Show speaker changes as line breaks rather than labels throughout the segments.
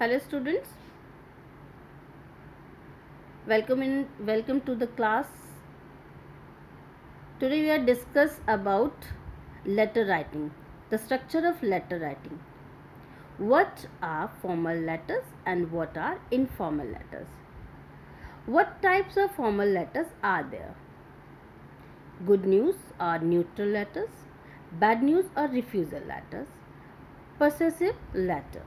Hello students, welcome to the class. Today we are discuss about letter writing, the structure of letter writing. What are formal letters and what are informal letters? What types of formal letters are there? Good news or neutral letters, bad news or refusal letters, possessive letter.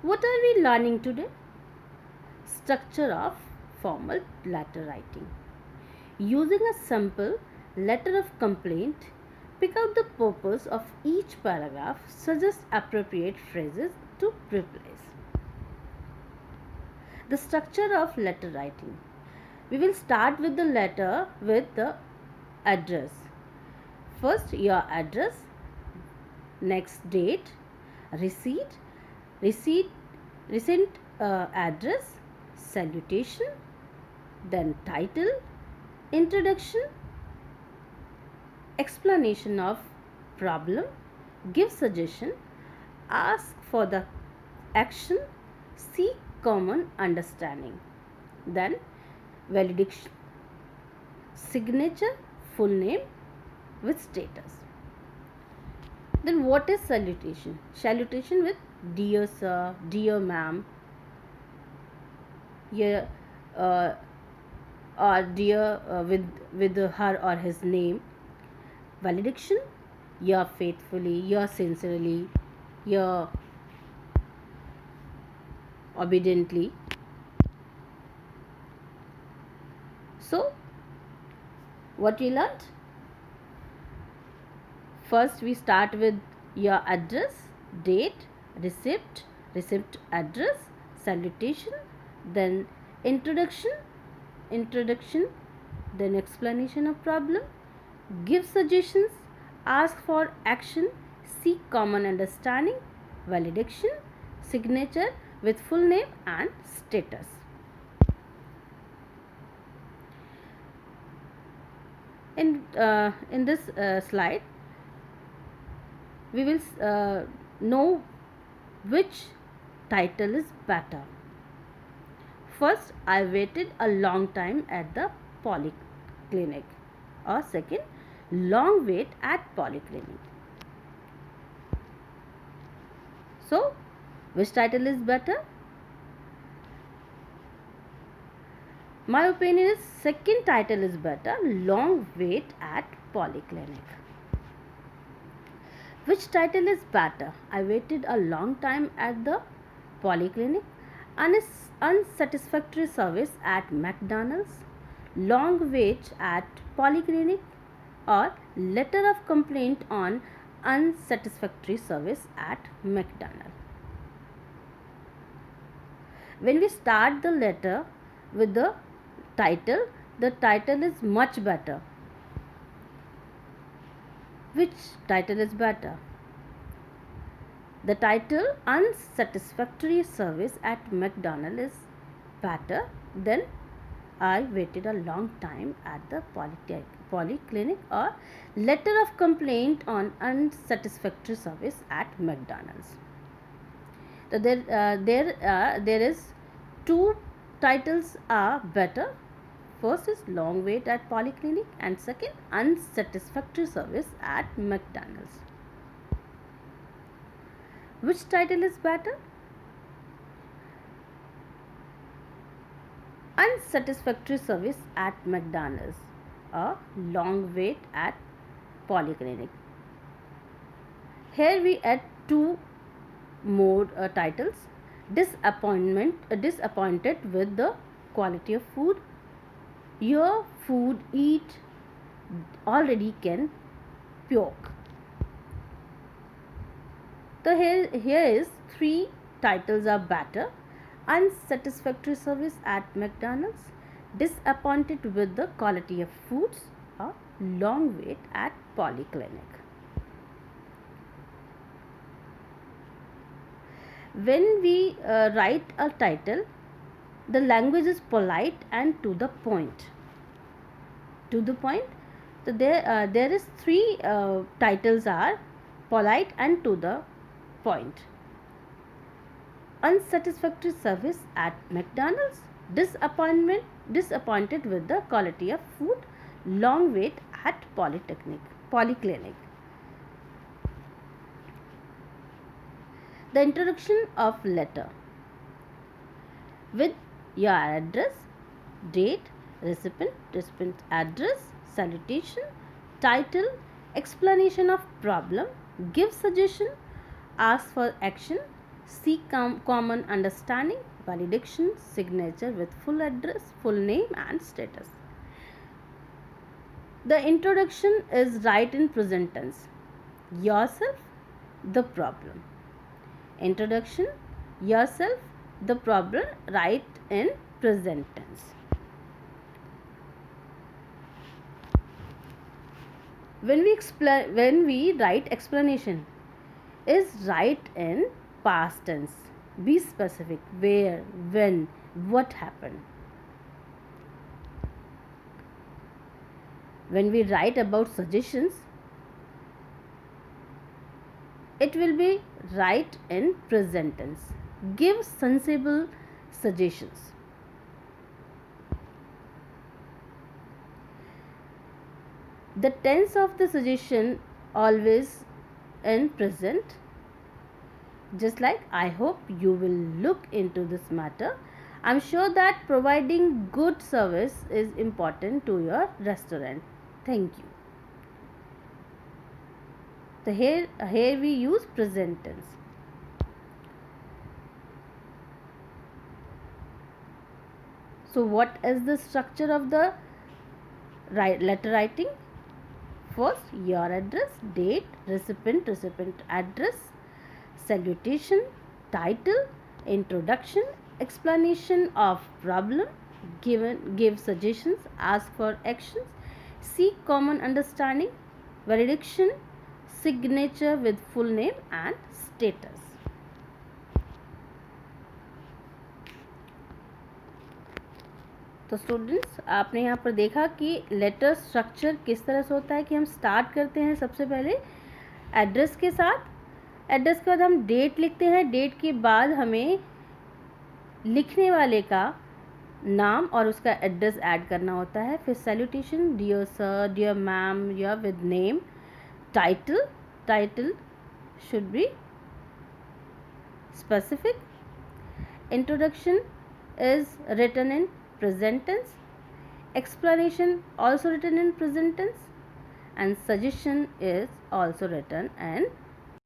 What are we learning today? Structure of formal letter writing. Using a simple letter of complaint, pick out the purpose of each paragraph, suggest appropriate phrases to replace. The structure of letter writing. We will start with the letter with the address. First, your address, next date, receipt, recent address, salutation, then title, introduction, explanation of problem, give suggestion, ask for the action, seek common understanding, then valediction, signature, full name with status. Then what is salutation? Salutation with dear sir, dear ma'am, yeah, or dear with her or his name. Valediction, your faithfully, your sincerely, your obediently. So, what we learnt? First, we start with your address, date, receipt address, salutation, then introduction, then explanation of problem, give suggestions, ask for action, seek common understanding, valediction, signature with full name and status. In this slide, we will know which title is better. First, I waited a long time at the polyclinic. Or second, long wait at polyclinic. So, which title is better? My opinion is second title is better, long wait at polyclinic. Which title is better? I waited a long time at the polyclinic, unsatisfactory service at McDonald's, long wait at polyclinic, or letter of complaint on unsatisfactory service at McDonald's. When we start the letter with the title is much better. Which title is better? The title unsatisfactory service at McDonald's is better than I waited a long time at the polyclinic, or letter of complaint on unsatisfactory service at McDonald's. So there is two titles are better. First is long wait at polyclinic and second unsatisfactory service at McDonald's. Which title is better? Unsatisfactory service at McDonald's or long wait at polyclinic. Here we add two more titles. Disappointed with the quality of food. Your food eat already can puke. So here is three titles are better. Unsatisfactory service at McDonald's, disappointed with the quality of foods, or long wait at polyclinic. When we write a title, the language is polite and to the point. So there is three titles are polite and to the point. Unsatisfactory service at McDonald's. Disappointed with the quality of food. Long wait at polyclinic. The introduction of letter. With your address, date, recipient address, salutation, title, explanation of problem, give suggestion, ask for action, seek common understanding, validation, signature with full address, full name and status. The introduction is write in present tense. Yourself, the problem. Introduction, yourself, the problem, write in present tense. When we write explanation, is write in past tense. Be specific. Where, when, what happened. When we write about suggestions, it will be write in present tense. Give sensible suggestions. The tense of the suggestion always in present. Just like, I hope you will look into this matter. I am sure that providing good service is important to your restaurant. Thank you. So here we use present tense. So what is the structure of the letter writing? First, your address, date, recipient address, salutation, title, introduction, explanation of problem, give suggestions, ask for actions, seek common understanding, validation, signature with full name and status. तो students, आपने यहाँ पर देखा कि letter structure किस तरह से होता है कि हम स्टार्ट करते हैं सबसे पहले एड्रेस के साथ। एड्रेस के बाद हम डेट लिखते हैं। डेट के बाद हमें लिखने वाले का नाम और उसका एड्रेस ऐड करना होता है। फिर salutation, dear sir, dear ma'am, या with name. Title should be specific. Introduction is written in present tense. Explanation also written in present tense, and suggestion is also written in